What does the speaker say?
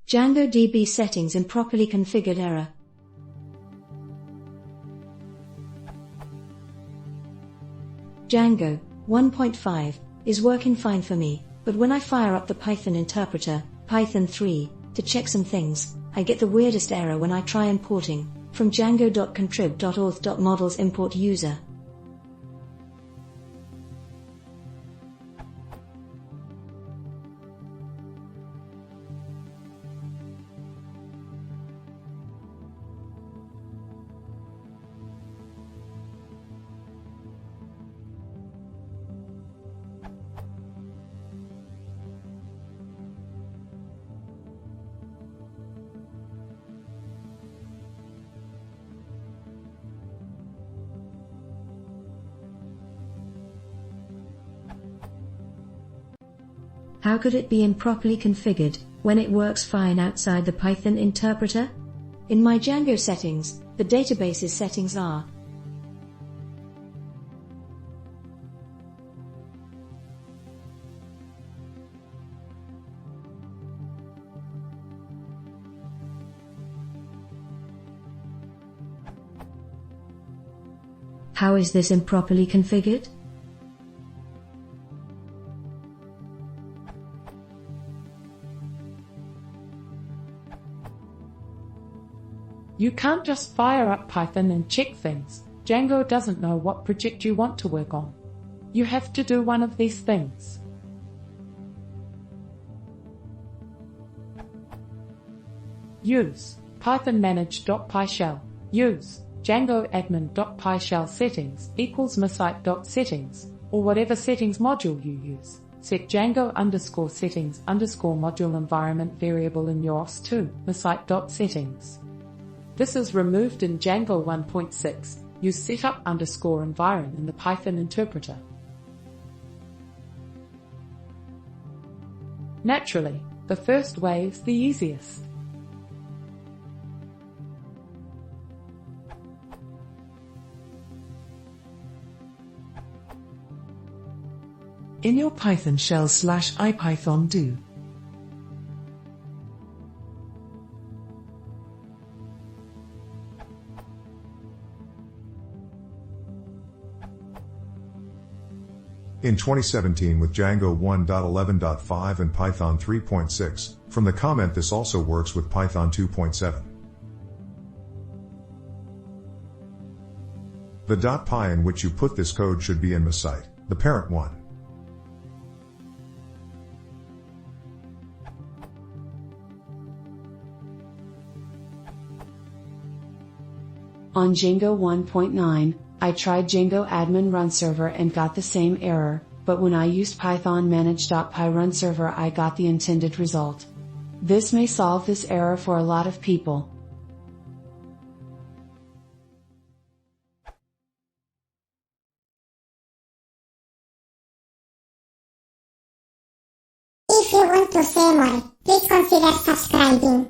Django DB settings improperly configured error. Django 1.5 is working fine for me, but when I fire up the Python interpreter, Python 3, to check some things, I get the weirdest error when I try importing from django.contrib.auth.models import user. How could it be improperly configured when it works fine outside the Python interpreter? In my Django settings, the database's settings are How is this improperly configured? You can't just fire up Python and check things. Django doesn't know what project you want to work on. You have to do one of these things. Use python manage.py shell. Use Django admin.py shell settings equals mysite.settings, or whatever settings module you use. Set Django_settings_module environment variable in your OS2 mysite.settings. This is removed in Django 1.6. Use setup_environ in the Python interpreter. Naturally, the first way is the easiest. In your Python shell /ipython do In 2017 with Django 1.11.5 and Python 3.6, from the comment this also works with Python 2.7. The .py in which you put this code should be in mysite, the parent one. On Django 1.9, I tried Django admin run server and got the same error, but when I used python manage.py run server I got the intended result. This may solve this error for a lot of people. If you want to see more, please consider subscribing.